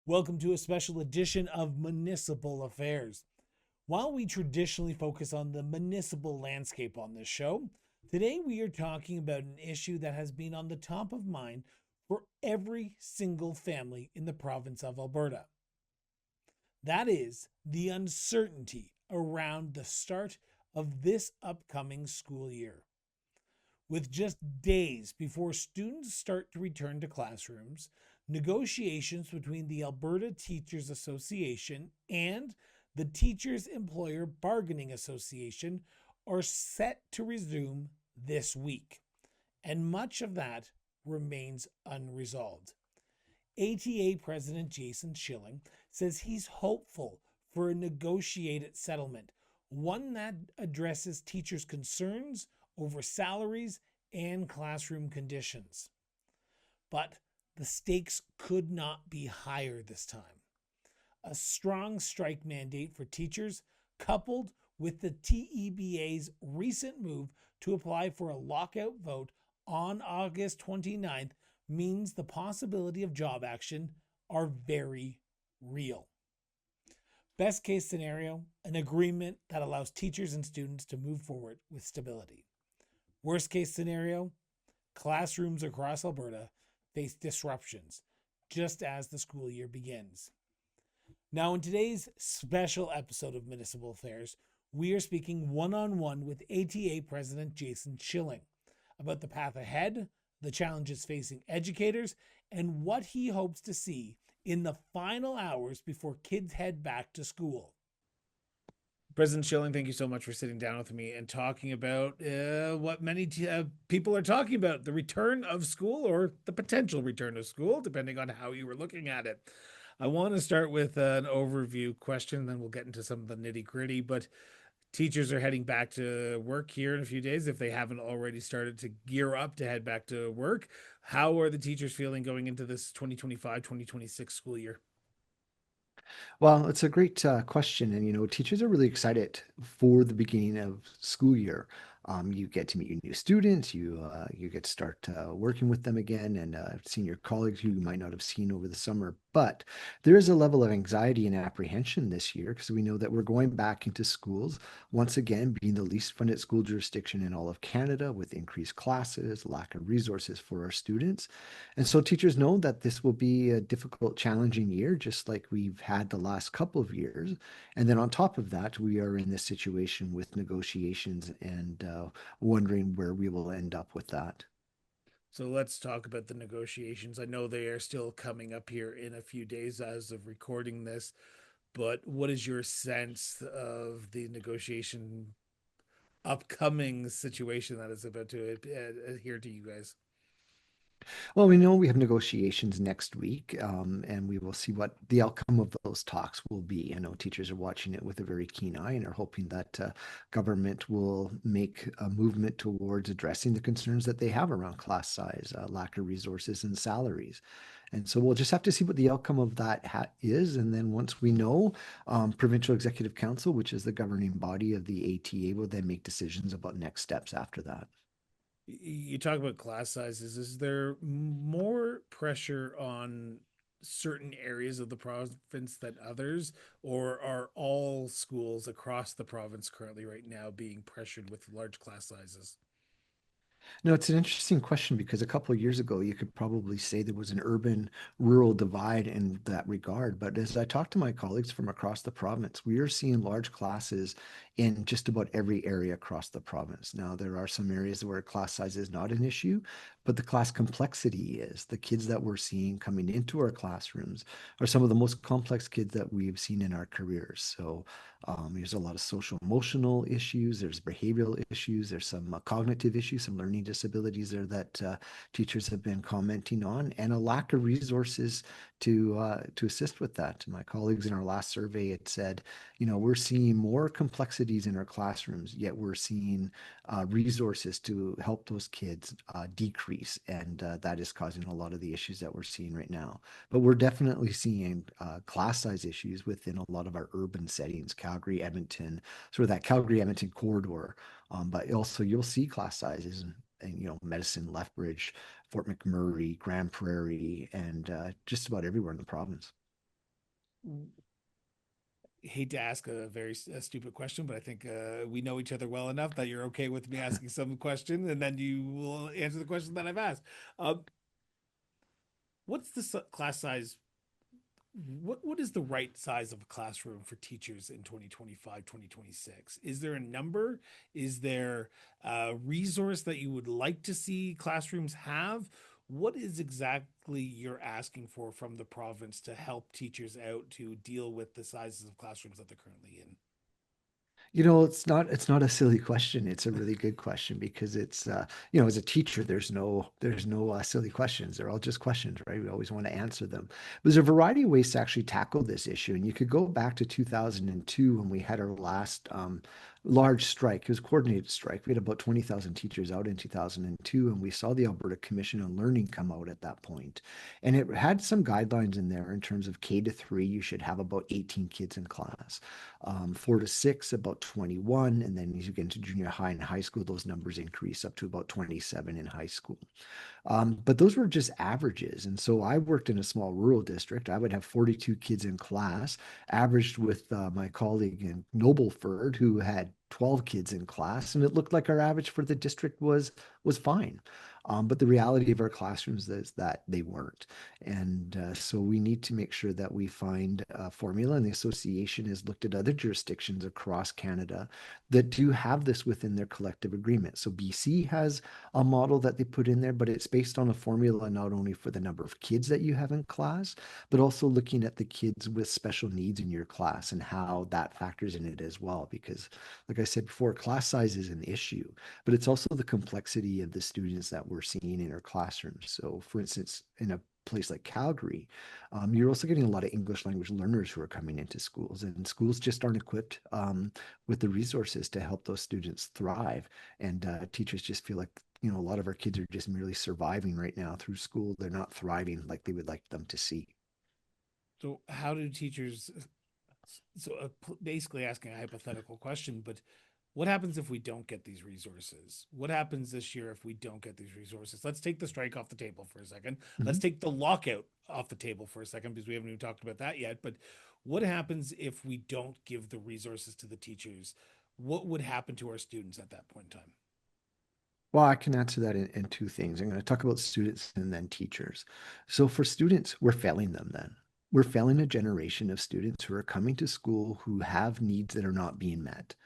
Welcome to a special edition of Municipal Affairs. While we traditionally focus on the municipal landscape on this show, today we are talking about an issue that has been on the top of mind for every single family in the province of Alberta. That is the uncertainty around the start of this upcoming school year. With just days before students start to return to classrooms, negotiations between the Alberta Teachers Association and the Teachers Employer Bargaining Association are set to resume this week, and much of that remains unresolved. ATA President Jason Schilling says he's hopeful for a negotiated settlement, one that addresses teachers' concerns over salaries and classroom conditions. But the stakes could not be higher this time. A strong strike mandate for teachers, coupled with the TEBA's recent move to apply for a lockout vote on August 29th, means the possibility of job action are very real. Best case scenario, an agreement that allows teachers and students to move forward with stability. Worst case scenario, classrooms across Alberta face disruptions just as the school year begins. Now, in today's special episode of Municipal Affairs, we are speaking one-on-one with ATA President Jason Schilling about the path ahead, the challenges facing educators, and what he hopes to see in the final hours before kids head back to school. President Schilling, thank you so much for sitting down with me and talking about what many people are talking about, the return of school or the potential return of school, depending on how you were looking at it. I want to start with an overview question, then we'll get into some of the nitty gritty. But teachers are heading back to work here in a few days if they haven't already started to gear up to head back to work. How are the teachers feeling going into this 2025-2026 school year? Well, it's a great question. And, teachers are really excited for the beginning of school year. You get to meet your new students, you get to start working with them again and seeing your colleagues who you might not have seen over the summer. But there is a level of anxiety and apprehension this year because we know that we're going back into schools, once again, being the least funded school jurisdiction in all of Canada with increased classes, lack of resources for our students. And so teachers know that this will be a difficult, challenging year, just like we've had the last couple of years. And then on top of that, we are in this situation with negotiations and wondering where we will end up with that. So let's talk about the negotiations. I know they are still coming up here in a few days as of recording this, but what is your sense of the negotiation upcoming situation that is about to adhere to you guys? Well, we know we have negotiations next week, and we will see what the outcome of those talks will be. I know teachers are watching it with a very keen eye and are hoping that government will make a movement towards addressing the concerns that they have around class size, lack of resources, and salaries. And so we'll just have to see what the outcome of that is. And then once we know, Provincial Executive Council, which is the governing body of the ATA, will then make decisions about next steps after that. You talk about class sizes. Is there more pressure on certain areas of the province than others, or are all schools across the province currently right now being pressured with large class sizes? No, it's an interesting question because a couple of years ago, you could probably say there was an urban rural divide in that regard. But as I talk to my colleagues from across the province, we are seeing large classes in just about every area across the province. Now, there are some areas where class size is not an issue, but the class complexity is. The kids that we're seeing coming into our classrooms are some of the most complex kids that we've seen in our careers. So there's a lot of social emotional issues, there's behavioral issues, there's some cognitive issues, some learning disabilities there that teachers have been commenting on, and a lack of resources to assist with that. My colleagues in our last survey had said, we're seeing more complexities in our classrooms, yet we're seeing resources to help those kids decrease, and that is causing a lot of the issues that we're seeing right now. But we're definitely seeing class size issues within a lot of our urban settings, Calgary, Edmonton, sort of that Calgary Edmonton corridor. But also you'll see class sizes and Medicine, Lethbridge, Fort McMurray, Grand Prairie, and just about everywhere in the province. Hate to ask a very stupid question, but I think we know each other well enough that you're okay with me asking some question, and then you will answer the question that I've asked. Uh, what's the class size? What is the right size of a classroom for teachers in 2025, 2026? Is there a number? Is there a resource that you would like to see classrooms have? What is exactly you're asking for from the province to help teachers out to deal with the sizes of classrooms that they're currently in? It's not a silly question. It's a really good question because as a teacher, there's no silly questions. They're all just questions, right? We always want to answer them. There's a variety of ways to actually tackle this issue, and you could go back to 2002 when we had our last large strike. It was a coordinated strike. We had about 20,000 teachers out in 2002, and we saw the Alberta Commission on Learning come out at that point, and it had some guidelines in there in terms of K to 3. You should have about 18 kids in class. 4 to 6, about 21. And then as you get into junior high and high school, those numbers increase up to about 27 in high school. But those were just averages. And so I worked in a small rural district. I would have 42 kids in class, averaged with my colleague in Nobleford, who had 12 kids in class. And it looked like our average for the district was fine. But the reality of our classrooms is that they weren't. And so we need to make sure that we find a formula. And the association has looked at other jurisdictions across Canada that do have this within their collective agreement. So BC has a model that they put in there, but it's based on a formula not only for the number of kids that you have in class, but also looking at the kids with special needs in your class and how that factors in it as well. Because, like I said before, class size is an issue, but it's also the complexity of the students that we're seeing in our classrooms. So, for instance, in a place like Calgary, you're also getting a lot of English language learners who are coming into schools, and schools just aren't equipped with the resources to help those students thrive. And teachers just feel like a lot of our kids are just merely surviving right now through school. They're not thriving like they would like them to see. So, how do teachers? So, basically asking a hypothetical question, but what happens if we don't get these resources? What happens this year if we don't get these resources? Let's take the strike off the table for a second. Let's Mhm. take the lockout off the table for a second because we haven't even talked about that yet. But what happens if we don't give the resources to the teachers? What would happen to our students at that point in time? Well, I can answer that in two things. I'm going to talk about students and then teachers. So, for students, we're failing them then. We're failing a generation of students who are coming to school who have needs that are not being met.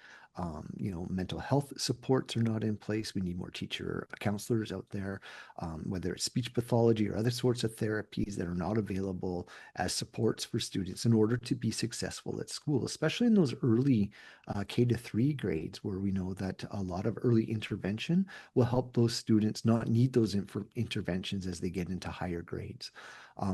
Mental health supports are not in place. We need more teacher counselors out there, whether it's speech pathology or other sorts of therapies that are not available as supports for students in order to be successful at school, especially in those early K to 3 grades where we know that a lot of early intervention will help those students not need those interventions as they get into higher grades.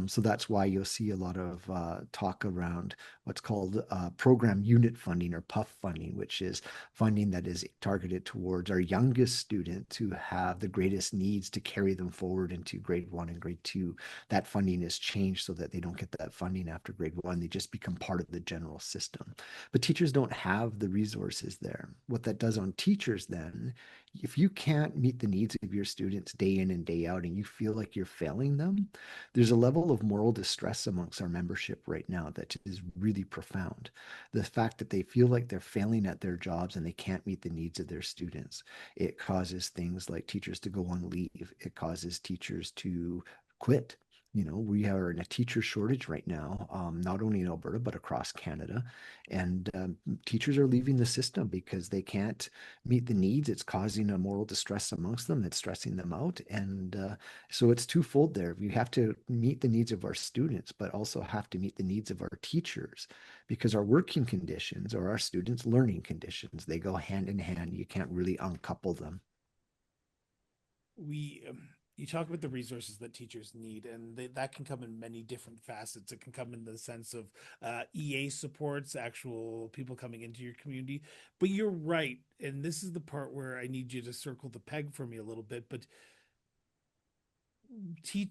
So that's why you'll see a lot of talk around what's called program unit funding or PUF funding, which is funding that is targeted towards our youngest students who have the greatest needs to carry them forward into grade 1 and grade 2. That funding is changed so that they don't get that funding after grade 1. They just become part of the general system. But teachers don't have the resources there. What that does on teachers then, if you can't meet the needs of your students day in and day out and you feel like you're failing them, there's a level of moral distress amongst our membership right now that is really profound. The fact that they feel like they're failing at their jobs and they can't meet the needs of their students, it causes things like teachers to go on leave. It causes teachers to quit. We are in a teacher shortage right now, not only in Alberta, but across Canada. And teachers are leaving the system because they can't meet the needs. It's causing a moral distress amongst them. It's stressing them out. And so it's twofold there. We have to meet the needs of our students, but also have to meet the needs of our teachers because our working conditions or our students' learning conditions, they go hand in hand. You can't really uncouple them. We You talk about the resources that teachers need, and that can come in many different facets. It can come in the sense of EA supports, actual people coming into your community. But you're right, and this is the part where I need you to circle the peg for me a little bit. But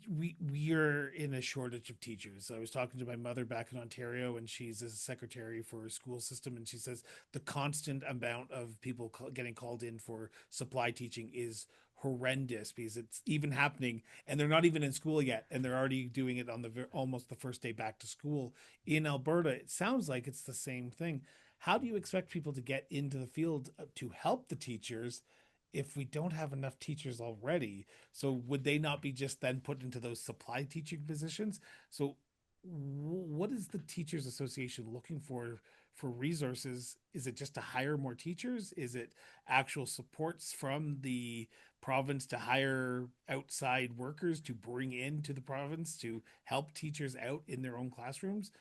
we are in a shortage of teachers. I was talking to my mother back in Ontario, and she's a secretary for a school system, and she says the constant amount of people getting called in for supply teaching is horrendous because it's even happening and they're not even in school yet and they're already doing it on almost the first day back to school in Alberta. It sounds like it's the same thing. How do you expect people to get into the field to help the teachers if we don't have enough teachers already? So would they not be just then put into those supply teaching positions? So what is the Teachers Association looking for resources? Is it just to hire more teachers? Is it actual supports from the province to hire outside workers to bring into the province to help teachers out in their own classrooms?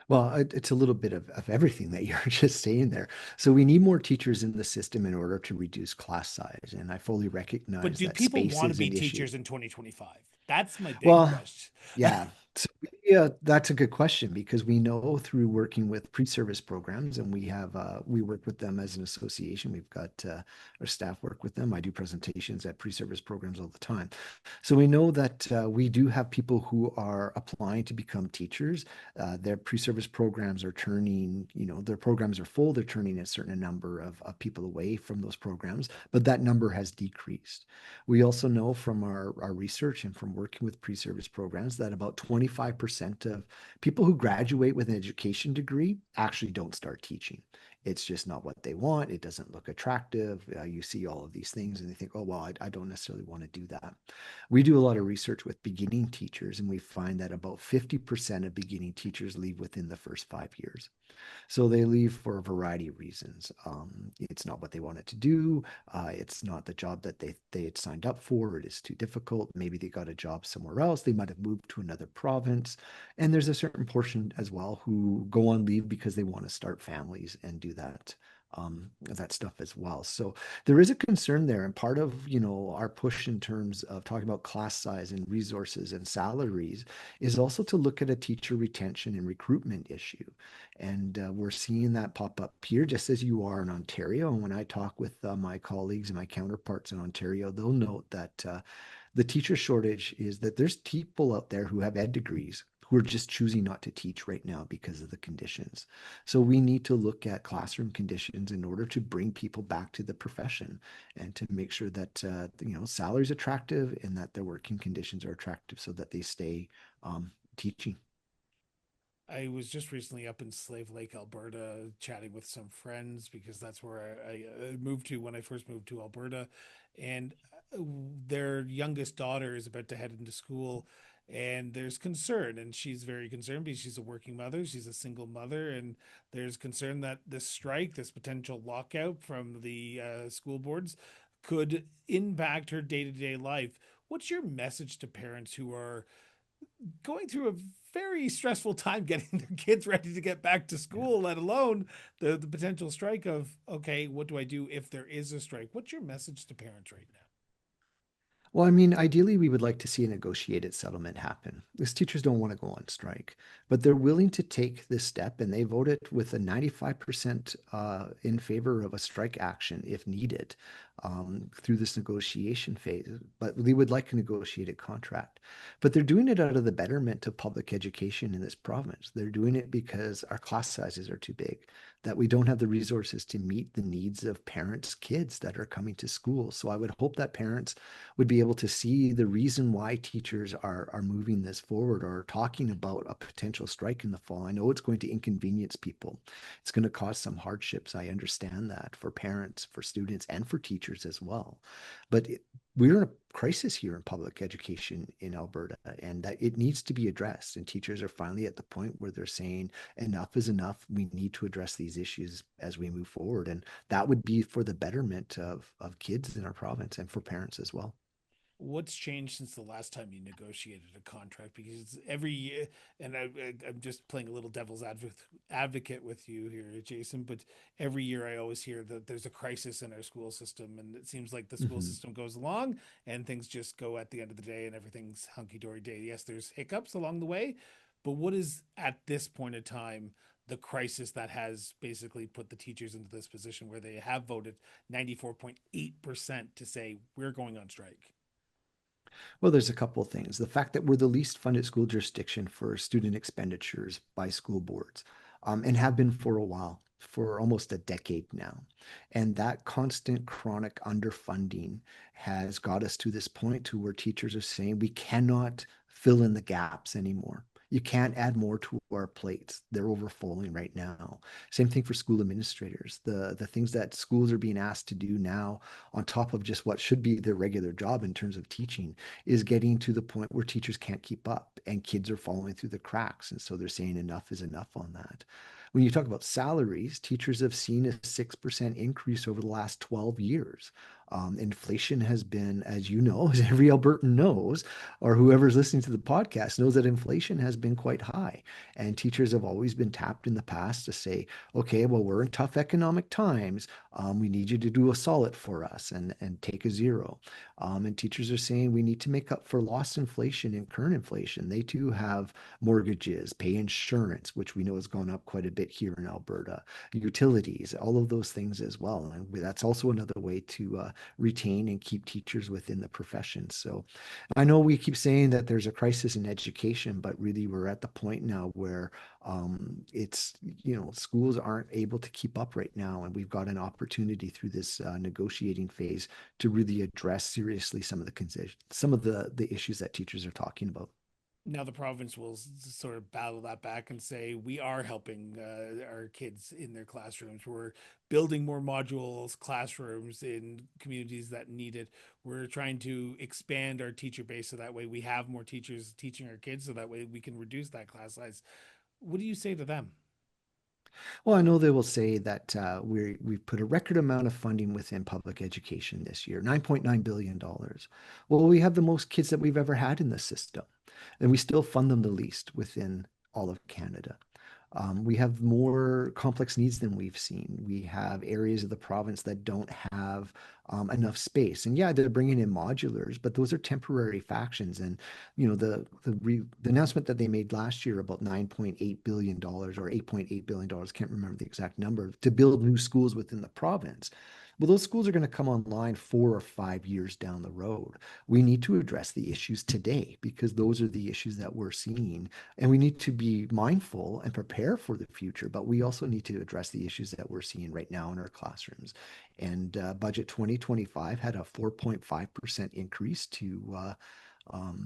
Well, it's a little bit of everything that you're just saying there. So we need more teachers in the system in order to reduce class size. And I fully But recognize do that people space want to is be an issue. teachers in 2025? That's my big Well, question. yeah. So yeah, that's a good question because we know through working with pre-service programs, and we work with them as an association. We've got our staff work with them. I do presentations at pre-service programs all the time. So we know that we do have people who are applying to become teachers. Their pre-service programs are turning, their programs are full. They're turning a certain number of people away from those programs, but that number has decreased. We also know from our research and from working with pre-service programs that about 25% of people who graduate with an education degree actually don't start teaching. It's just not what they want. It doesn't look attractive. You see all of these things and they think, oh, well, I don't necessarily want to do that. We do a lot of research with beginning teachers, and we find that about 50% of beginning teachers leave within the first 5 years. So they leave for a variety of reasons. It's not what they wanted to do. It's not the job that they had signed up for. It is too difficult. Maybe they got a job somewhere else. They might have moved to another province. And there's a certain portion as well who go on leave because they want to start families and do that stuff as well. So there is a concern there, and part of our push in terms of talking about class size and resources and salaries is also to look at a teacher retention and recruitment issue. And we're seeing that pop up here, just as you are in Ontario. And when I talk with my colleagues and my counterparts in Ontario, they'll note that the teacher shortage is that there's people out there who have ed degrees who are just choosing not to teach right now because of the conditions. So we need to look at classroom conditions in order to bring people back to the profession and to make sure that salary is attractive and that their working conditions are attractive so that they stay teaching. I was just recently up in Slave Lake, Alberta, chatting with some friends because that's where I moved to when I first moved to Alberta. And their youngest daughter is about to head into school. And there's concern, and she's very concerned because she's a working mother. She's a single mother, and there's concern that this strike, this potential lockout from the school boards, could impact her day to day life. What's your message to parents who are going through a very stressful time getting their kids ready to get back to Yeah. school, let alone the potential strike of, okay, what do I do if there is a strike? What's your message to parents right now? Well, I mean, ideally, we would like to see a negotiated settlement happen. These teachers don't want to go on strike, but they're willing to take this step, and they voted with a 95% in favor of a strike action if needed through this negotiation phase. But they would like a negotiated contract. But they're doing it out of the betterment of public education in this province. They're doing it because our class sizes are too big, that we don't have the resources to meet the needs of parents' kids that are coming to school. So I would hope that parents would be able to see the reason why teachers are moving this forward or talking about a potential strike in the fall. I know it's going to inconvenience people. It's going to cause some hardships. I understand that for parents, for students, and for teachers as well. But we're in a crisis here in public education in Alberta, and that it needs to be addressed. And teachers are finally at the point where they're saying enough is enough. We need to address these issues as we move forward. And that would be for the betterment of kids in our province and for parents as well. What's changed since the last time you negotiated a contract? Because every year, and I'm just playing a little devil's advocate with you here, Jason, but every year I always hear that there's a crisis in our school system, and it seems like the school Mhm. system goes along and things just go at the end of the day and everything's hunky dory day. Yes, there's hiccups along the way, but what is at this point in time the crisis that has basically put the teachers into this position where they have voted 94.8% to say we're going on strike? Well, there's a couple of things. The fact that we're the least funded school jurisdiction for student expenditures by school boards. and have been for a while, for almost a decade now. And that constant chronic underfunding has got us to this point to where teachers are saying we cannot fill in the gaps anymore. You can't add more to our plates. They're overflowing right now. Same thing for school administrators. The things that schools are being asked to do now, on top of just what should be their regular job in terms of teaching, is getting to the point where teachers can't keep up and kids are falling through the cracks. And so they're saying enough is enough on that. When you talk about salaries, teachers have seen a 6% increase over the last 12 years. Inflation has been, as you know, as every Albertan knows, or whoever's listening to the podcast knows, that inflation has been quite high. And teachers have always been tapped in the past to say, okay, well, we're in tough economic times. We need you to do a solid for us and take a zero. And teachers are saying we need to make up for lost inflation and current inflation. They too have mortgages, pay insurance, which we know has gone up quite a bit here in Alberta, utilities, all of those things as well. And that's also another way to retain and keep teachers within the profession. So I know we keep saying that there's a crisis in education, but really we're at the point now where it's, schools aren't able to keep up right now. And we've got an opportunity through this negotiating phase to really address seriously some of the issues that teachers are talking about. Now the province will sort of battle that back and say we are helping our kids in their classrooms. We're building more modules classrooms in communities that need it. We're trying to expand our teacher base so that way we have more teachers teaching our kids, so that way we can reduce that class size. What do you say to them? Well, I know they will say that we've put a record amount of funding within public education this year, $9.9 billion. Well, we have the most kids that we've ever had in the system, and we still fund them the least within all of Canada. We have more complex needs than we've seen. We have areas of the province that don't have enough space. And yeah, they're bringing in modulars, but those are temporary factions. And the announcement that they made last year about $9.8 billion dollars or $8.8 billion dollars, can't remember the exact number, to build new schools within the province. Well, those schools are going to come online 4 or 5 years down the road. We need to address the issues today because those are the issues that we're seeing, and we need to be mindful and prepare for the future, but we also need to address the issues that we're seeing right now in our classrooms. And budget 2025 had a 4.5% increase to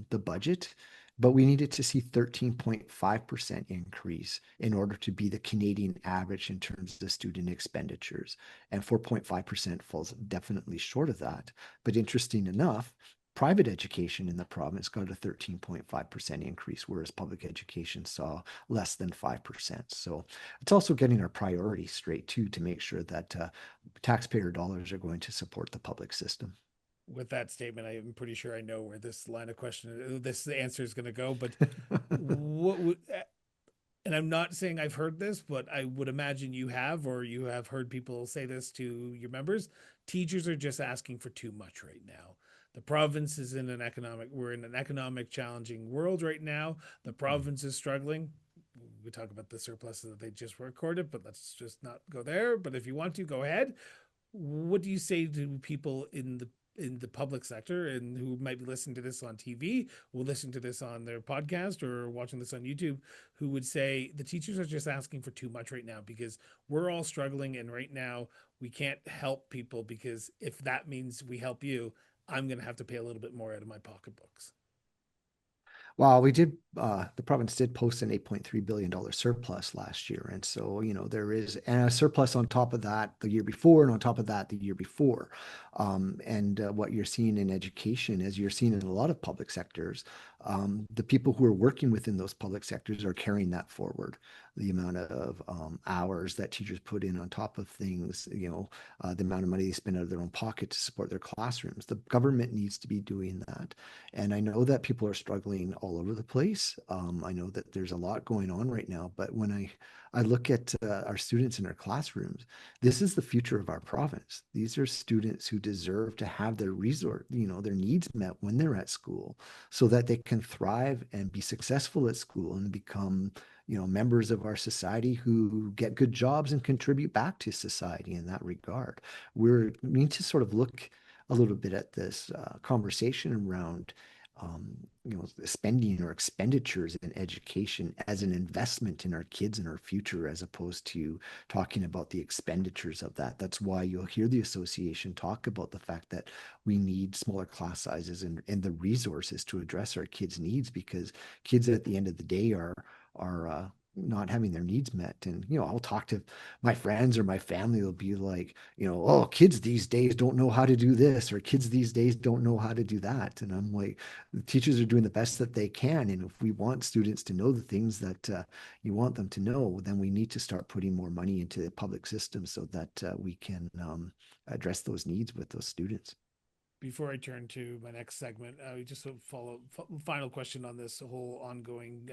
the budget, but we needed to see 13.5% increase in order to be the Canadian average in terms of student expenditures. And 4.5% falls definitely short of that. But interesting enough, private education in the province got a 13.5% increase, whereas public education saw less than 5%. So it's also getting our priorities straight too, to make sure that taxpayer dollars are going to support the public system. With that statement, I am pretty sure I know where this line of question, this answer is going to go. But what would, and I'm not saying I've heard this, but I would imagine you have, or you have heard people say this to your members. Teachers are just asking for too much right now. The province is in an economic, we're in an economic challenging world right now. The province is struggling. We talk about the surpluses that they just recorded, but let's just not go there. But if you want to, go ahead. What do you say to people in the public sector and who might be listening to this on TV, will listen to this on their podcast or watching this on YouTube, who would say the teachers are just asking for too much right now because we're all struggling, and right now we can't help people, because if that means we help you, I'm going to have to pay a little bit more out of my pocketbooks. Well, the province did post an $8.3 billion surplus last year. And so, there is and a surplus on top of that the year before, and on top of that the year before. And what you're seeing in education, as you're seeing in a lot of public sectors, the people who are working within those public sectors are carrying that forward. The amount of hours that teachers put in on top of things, the amount of money they spend out of their own pocket to support their classrooms. The government needs to be doing that. And I know that people are struggling all over the place. I know that there's a lot going on right now, but when I look at our students in our classrooms, this is the future of our province. These are students who deserve to have their needs met when they're at school, so that they can thrive and be successful at school and become members of our society who get good jobs and contribute back to society in that regard. We need to sort of look a little bit at this conversation around spending or expenditures in education as an investment in our kids and our future, as opposed to talking about the expenditures of that. That's why you'll hear the association talk about the fact that we need smaller class sizes and the resources to address our kids' needs, because kids at the end of the day are not having their needs met. And I'll talk to my friends, or my family will be like, oh, kids these days don't know how to do this, or kids these days don't know how to do that. And I'm like, the teachers are doing the best that they can. And if we want students to know the things that you want them to know, then we need to start putting more money into the public system so that we can address those needs with those students. Before I turn to my next segment, just a final question on this whole ongoing,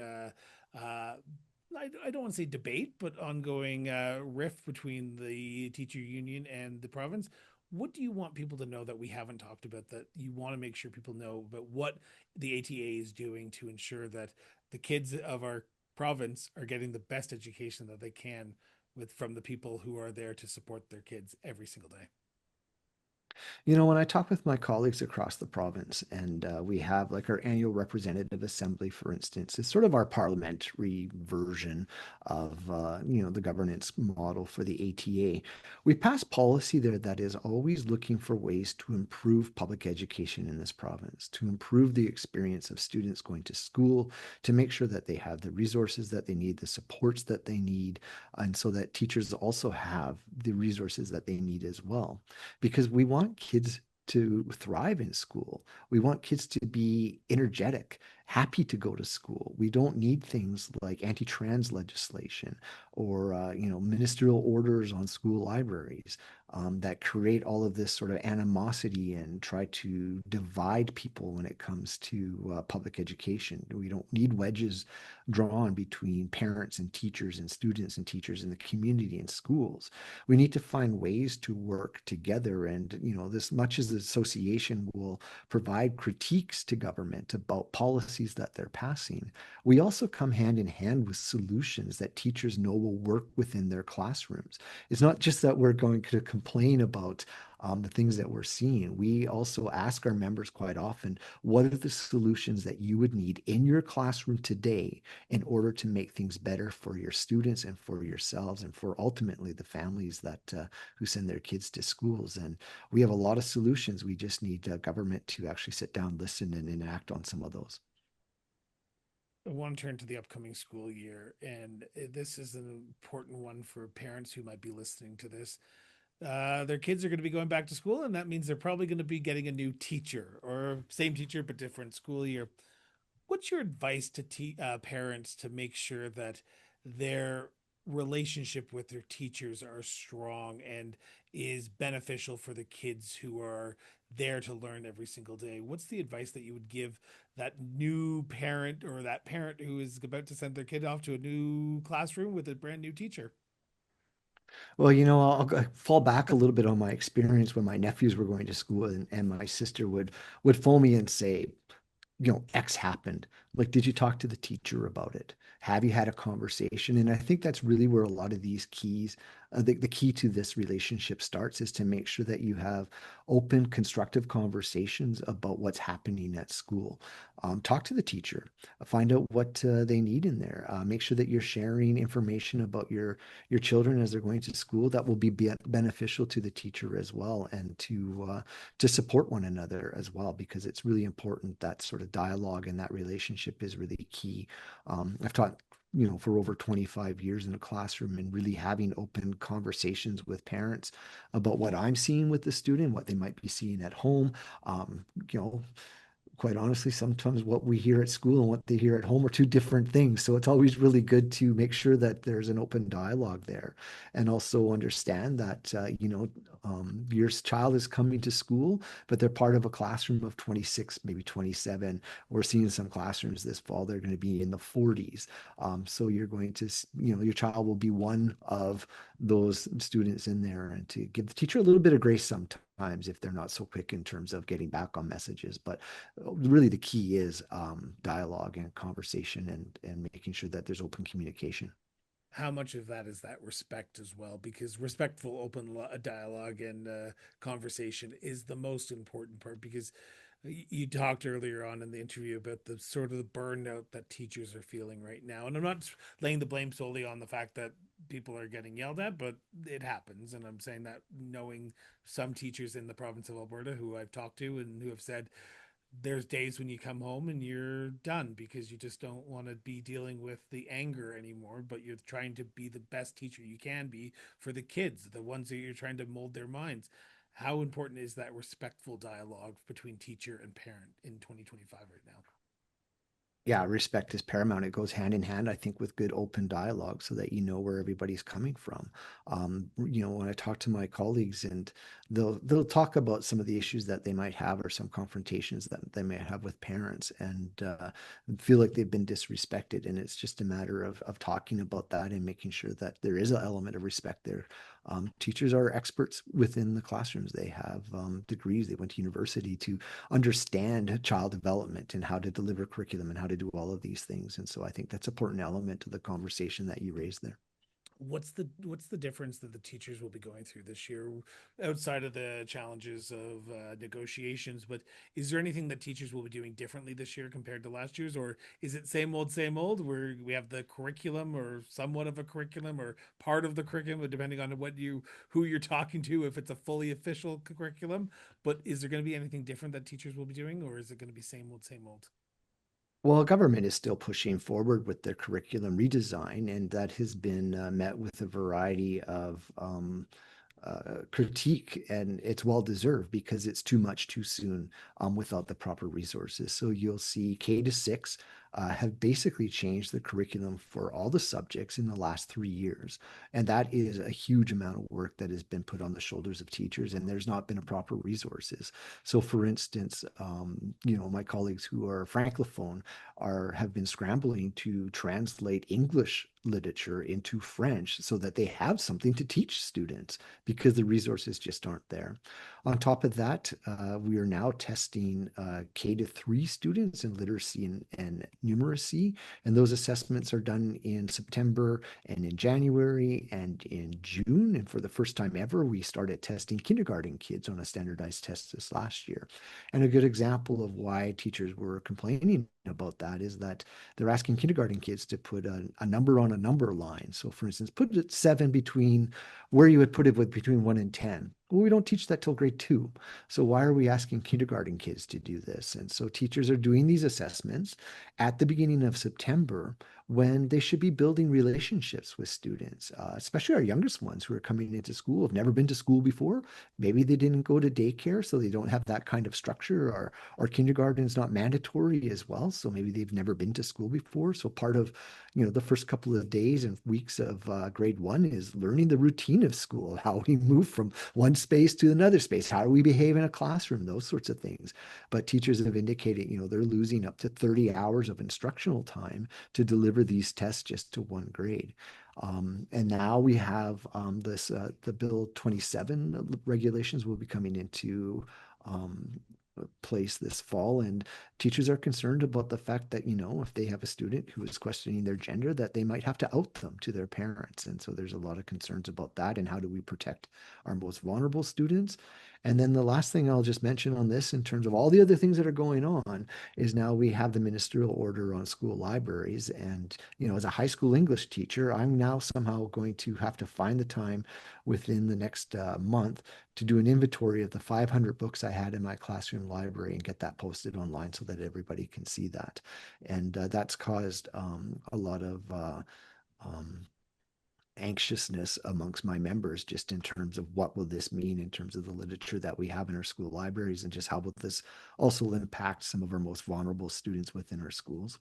I don't want to say debate, but ongoing rift between the teacher union and the province. What do you want people to know that we haven't talked about, that you want to make sure people know about what the ATA is doing to ensure that the kids of our province are getting the best education that they can from the people who are there to support their kids every single day? When I talk with my colleagues across the province, and we have like our annual representative assembly, for instance, it's sort of our parliamentary version of, the governance model for the ATA. We pass policy there that is always looking for ways to improve public education in this province, to improve the experience of students going to school, to make sure that they have the resources that they need, the supports that they need, and so that teachers also have the resources that they need as well, because we want kids to thrive in school. We want kids to be energetic, happy to go to school. We don't need things like anti-trans legislation, or ministerial orders on school libraries that create all of this sort of animosity and try to divide people when it comes to public education. We don't need wedges drawn between parents and teachers and students and teachers in the community and schools. We need to find ways to work together. And, this much as the association will provide critiques to government about policies that they're passing, we also come hand in hand with solutions that teachers know will work within their classrooms. It's not just that we're going to complain about the things that we're seeing. We also ask our members quite often, what are the solutions that you would need in your classroom today in order to make things better for your students and for yourselves and for ultimately the families that who send their kids to schools? And we have a lot of solutions. We just need government to actually sit down, listen, and enact on some of those. I want to turn to the upcoming school year, and this is an important one for parents who might be listening to this. Their kids are going to be going back to school, and that means they're probably going to be getting a new teacher, or same teacher but different school year. What's your advice to parents to make sure that their relationship with their teachers are strong and is beneficial for the kids who are there to learn every single day? What's the advice that you would give that new parent, or that parent who is about to send their kid off to a new classroom with a brand new teacher? Well, I'll fall back a little bit on my experience when my nephews were going to school, and my sister would phone me and say, X happened. Like, did you talk to the teacher about it? Have you had a conversation? And I think that's really where a lot of these keys, the key to this relationship starts, is to make sure that you have open, constructive conversations about what's happening at school. Talk to the teacher, find out what they need in there. Make sure that you're sharing information about your children as they're going to school that will be beneficial to the teacher as well, and to support one another as well, because it's really important. That sort of dialogue and that relationship is really key. I've taught for over 25 years in a classroom, and really having open conversations with parents about what I'm seeing with the student, what they might be seeing at home. Um, you know, Quite honestly, sometimes what we hear at school and what they hear at home are two different things. So it's always really good to make sure that there's an open dialogue there, and also understand that, your child is coming to school, but they're part of a classroom of 26, maybe 27. We're seeing some classrooms this fall, they're going to be in the 40s. So you're going to, your child will be one of those students in there, and to give the teacher a little bit of grace sometimes if they're not so quick in terms of getting back on messages. But really the key is dialogue and conversation, and making sure that there's open communication. How much of that is that respect as well? Because respectful, open dialogue and conversation is the most important part. Because You talked earlier on in the interview about the sort of the burnout that teachers are feeling right now. And I'm not laying the blame solely on the fact that people are getting yelled at, but it happens. And I'm saying that knowing some teachers in the province of Alberta who I've talked to and who have said there's days when you come home and you're done because you just don't want to be dealing with the anger anymore, but you're trying to be the best teacher you can be for the kids, the ones that you're trying to mold their minds. How important is that respectful dialogue between teacher and parent in 2025 right now? Yeah, respect is paramount. It goes hand in hand, I think, with good open dialogue so that you know where everybody's coming from. When I talk to my colleagues and they'll talk about some of the issues that they might have or some confrontations that they may have with parents and feel like they've been disrespected. And it's just a matter of talking about that and making sure that there is an element of respect there. Teachers are experts within the classrooms. They have degrees. They went to university to understand child development and how to deliver curriculum and how to do all of these things. And so I think that's an important element to the conversation that you raised there. What's the difference that the teachers will be going through this year outside of the challenges of negotiations? But is there anything that teachers will be doing differently this year compared to last year's, or is it same old, where we have the curriculum or somewhat of a curriculum or part of the curriculum, depending on who you're talking to, if it's a fully official curriculum? But is there going to be anything different that teachers will be doing, or is it going to be same old, same old? Well, government is still pushing forward with their curriculum redesign, and that has been met with a variety of critique, and it's well deserved because it's too much too soon without the proper resources. So you'll see K to 6 have basically changed the curriculum for all the subjects in the last 3 years. And that is a huge amount of work that has been put on the shoulders of teachers, and there's not been a proper resources. So, for instance, my colleagues who are francophone have been scrambling to translate English literature into French so that they have something to teach students because the resources just aren't there. On top of that, we are now testing K to 3 students in literacy and numeracy, and those assessments are done in September and in January and in June. And for the first time ever, we started testing kindergarten kids on a standardized test this last year. And a good example of why teachers were complaining about that is that they're asking kindergarten kids to put a number on a number line. So, for instance, put it 7 between where you would put it with between 1 and 10. Well, we don't teach that till grade 2. So why are we asking kindergarten kids to do this? And so teachers are doing these assessments at the beginning of September when they should be building relationships with students, especially our youngest ones who are coming into school, have never been to school before. Maybe they didn't go to daycare, so they don't have that kind of structure, or kindergarten is not mandatory as well. So maybe they've never been to school before. So part of the first couple of days and weeks of grade 1 is learning the routine of school, how we move from one space to another space, how do we behave in a classroom, those sorts of things. But teachers have indicated, they're losing up to 30 hours of instructional time to deliver these tests just to one grade. And now we have the Bill 27 regulations will be coming into place this fall, and teachers are concerned about the fact that if they have a student who is questioning their gender, that they might have to out them to their parents. And so there's a lot of concerns about that, and how do we protect our most vulnerable students. And then the last thing I'll just mention on this, in terms of all the other things that are going on, is now we have the ministerial order on school libraries. And as a high school English teacher, I'm now somehow going to have to find the time within the next month to do an inventory of the 500 books I had in my classroom library and get that posted online so that everybody can see that. And that's caused a lot of um, anxiousness amongst my members, just in terms of what will this mean in terms of the literature that we have in our school libraries, and just how will this also impact some of our most vulnerable students within our schools.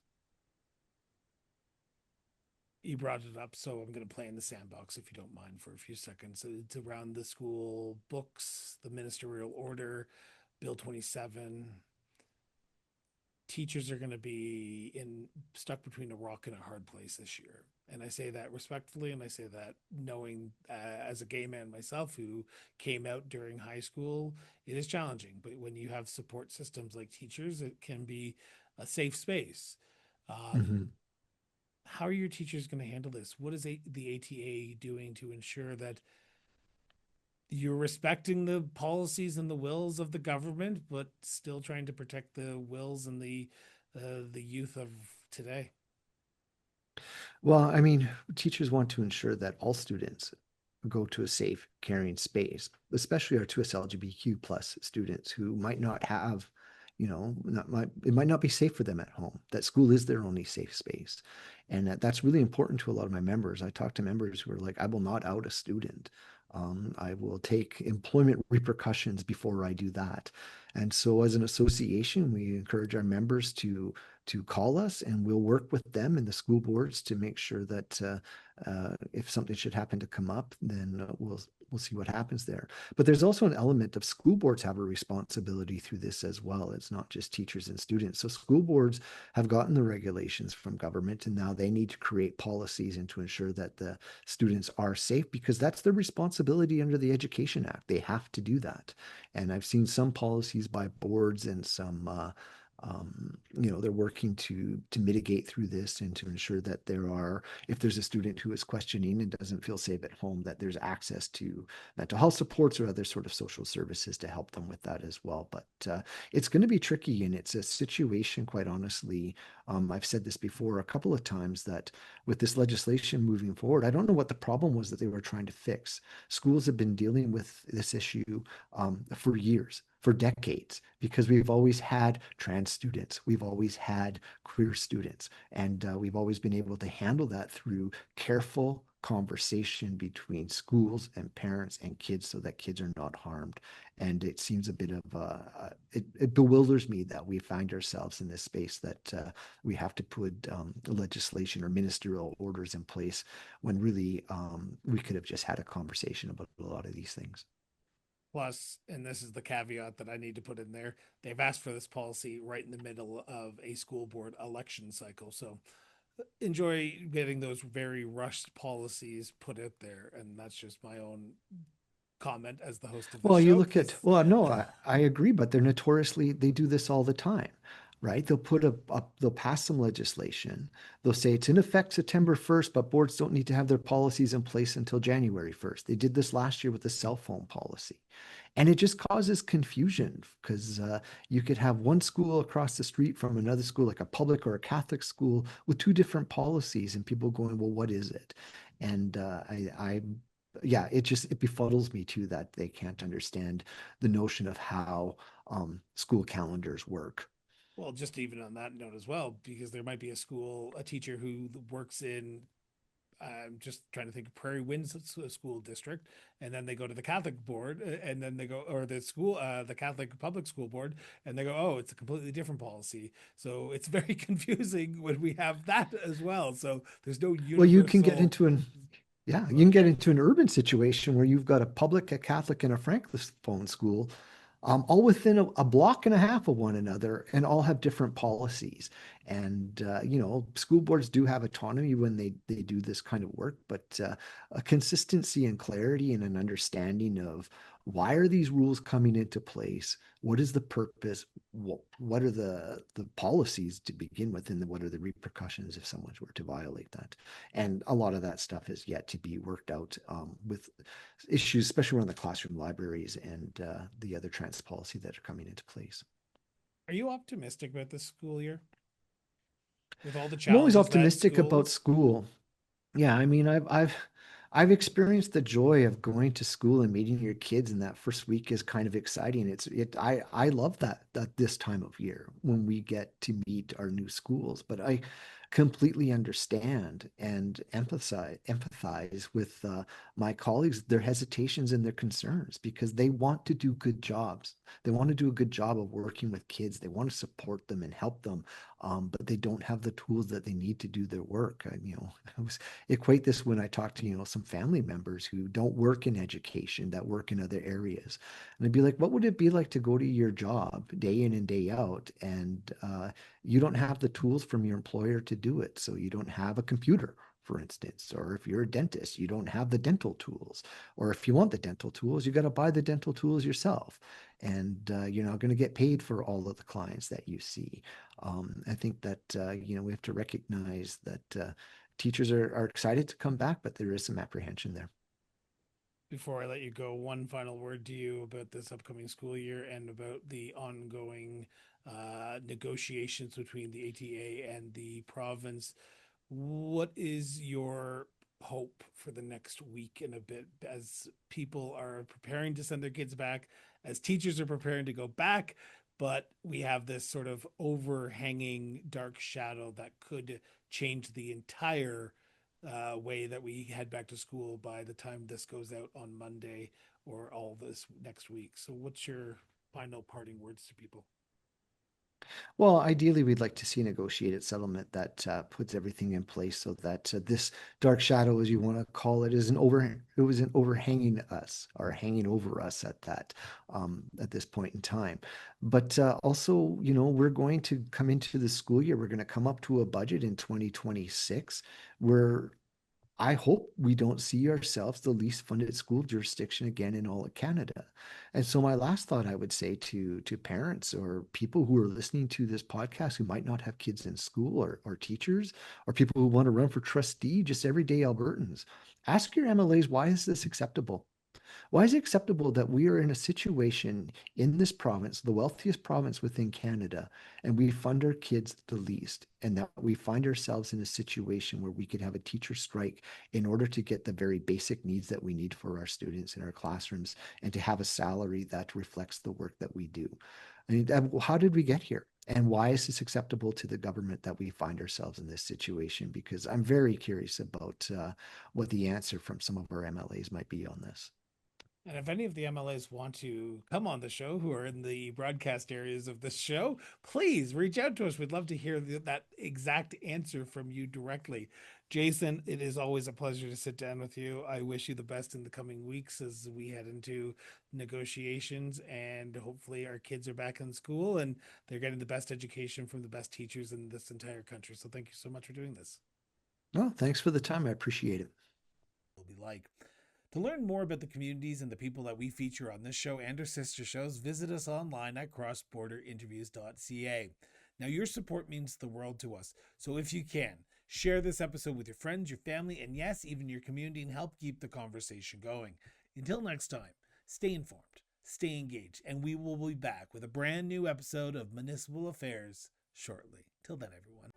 You brought it up, so I'm going to play in the sandbox if you don't mind for a few seconds. It's around the school books, the ministerial order, Bill 27. Teachers are going to be in stuck between a rock and a hard place this year. And I say that respectfully, and I say that knowing as a gay man myself who came out during high school, it is challenging. But when you have support systems like teachers, it can be a safe space. Um, Mhm. how are your teachers going to handle this? What is the ATA doing to ensure that you're respecting the policies and the wills of the government, but still trying to protect the wills and the youth of today. Well, I mean, teachers want to ensure that all students go to a safe, caring space, especially our 2S LGBTQ plus students who might not have, it might not be safe for them at home, that school is their only safe space. And that's really important to a lot of my members. I talk to members who are like, I will not out a student. I will take employment repercussions before I do that. And so as an association, we encourage our members to call us, and we'll work with them and the school boards to make sure that if something should happen to come up, then we'll see what happens there. But there's also an element of school boards have a responsibility through this as well. It's not just teachers and students. So school boards have gotten the regulations from government, and now they need to create policies and to ensure that the students are safe, because that's their responsibility under the Education Act. They have to do that. And I've seen some policies by boards and some they're working to mitigate through this and to ensure that if there's a student who is questioning and doesn't feel safe at home, that there's access to mental health supports or other sort of social services to help them with that as well. But it's going to be tricky, and it's a situation, quite honestly. I've said this before a couple of times, that with this legislation moving forward, I don't know what the problem was that they were trying to fix. Schools have been dealing with this issue for years, for decades, because we've always had trans students, we've always had queer students, and we've always been able to handle that through careful conversation between schools and parents and kids so that kids are not harmed. And it seems a bit of it bewilders me that we find ourselves in this space that we have to put legislation or ministerial orders in place when really we could have just had a conversation about a lot of these things. Plus, and this is the caveat that I need to put in there, they've asked for this policy right in the middle of a school board election cycle. So enjoy getting those very rushed policies put out there. And that's just my own comment as the host of the Well, you show, look at, because well, no, I agree, but they do this all the time, right? They'll pass some legislation. They'll say it's in effect September 1st, but boards don't need to have their policies in place until January 1st. They did this last year with the cell phone policy. And it just causes confusion because you could have one school across the street from another school, like a public or a Catholic school, with two different policies, and people going, well, what is it? And yeah, it befuddles me too that they can't understand the notion of how school calendars work. well, just even on that note as well, because there might be a teacher who works in, I'm just trying to think of Prairie Winds School District, and then they go to the Catholic board, and then they go, or the Catholic public school board, and they go, oh, it's a completely different policy. So it's very confusing when we have that as well. So there's no Well, you can get universal. into an Yeah, you Go can ahead. get into an urban situation where you've got a public, a Catholic, and a Francophone school, all within a block and a half of one another, and all have different policies. And school boards do have autonomy when they do this kind of work, but a consistency and clarity and an understanding of why are these rules coming into place? What is the purpose? What are the policies to begin with, and what are the repercussions if someone were to violate that? And a lot of that stuff is yet to be worked out with issues, especially around the classroom libraries and the other trans policy that are coming into place. Are you optimistic about this school year with all the I'm always challenges that optimistic about schools? school. Yeah, I mean, I've experienced the joy of going to school and meeting your kids, and that first week is kind of exciting. I love that this time of year when we get to meet our new schools. But I completely understand and empathize with my colleagues, their hesitations and their concerns, because they want to do good jobs. They want to do a good job of working with kids. They want to support them and help them, but they don't have the tools that they need to do their work. I was equate this when I talk to, some family members who don't work in education, that work in other areas. And I'd be like, what would it be like to go to your job day in and day out, and you don't have the tools from your employer to do it? So you don't have a computer, for instance, or if you're a dentist, you don't have the dental tools, or if you want the dental tools, you got to buy the dental tools yourself. And you're not going to get paid for all of the clients that you see. I think that, we have to recognize that teachers are excited to come back, but there is some apprehension there. Before I let you go, one final word to you about this upcoming school year and about the ongoing negotiations between the ATA and the province. What is your hope for the next week and a bit as people are preparing to send their kids back, as teachers are preparing to go back, but we have this sort of overhanging dark shadow that could change the entire way that we head back to school by the time this goes out on Monday or all this next week. So, what's your final parting words to people? Well, ideally, we'd like to see a negotiated settlement that puts everything in place so that this dark shadow, as you want to call it, isn't overhanging us or hanging over us at this point in time. But also, we're going to come into the school year. We're going to come up to a budget in 2026 where I hope we don't see ourselves the least funded school jurisdiction again in all of Canada. And so my last thought I would say to parents or people who are listening to this podcast who might not have kids in school or teachers or people who want to run for trustee, just everyday Albertans, ask your MLAs, why is this acceptable? Why is it acceptable that we are in a situation in this province, the wealthiest province within Canada, and we fund our kids the least, and that we find ourselves in a situation where we could have a teacher strike in order to get the very basic needs that we need for our students in our classrooms and to have a salary that reflects the work that we do? I mean, how did we get here? And why is this acceptable to the government that we find ourselves in this situation? Because I'm very curious about what the answer from some of our MLAs might be on this. And if any of the MLAs want to come on the show who are in the broadcast areas of this show, please reach out to us. We'd love to hear that exact answer from you directly. Jason, it is always a pleasure to sit down with you. I wish you the best in the coming weeks as we head into negotiations, and hopefully our kids are back in school and they're getting the best education from the best teachers in this entire country. So thank you so much for doing this. Well, thanks for the time. I appreciate it. Will be like. To learn more about the communities and the people that we feature on this show and our sister shows, visit us online at crossborderinterviews.ca. Now, your support means the world to us, so if you can, share this episode with your friends, your family, and yes, even your community, and help keep the conversation going. Until next time, stay informed, stay engaged, and we will be back with a brand new episode of Municipal Affairs shortly. Till then, everyone.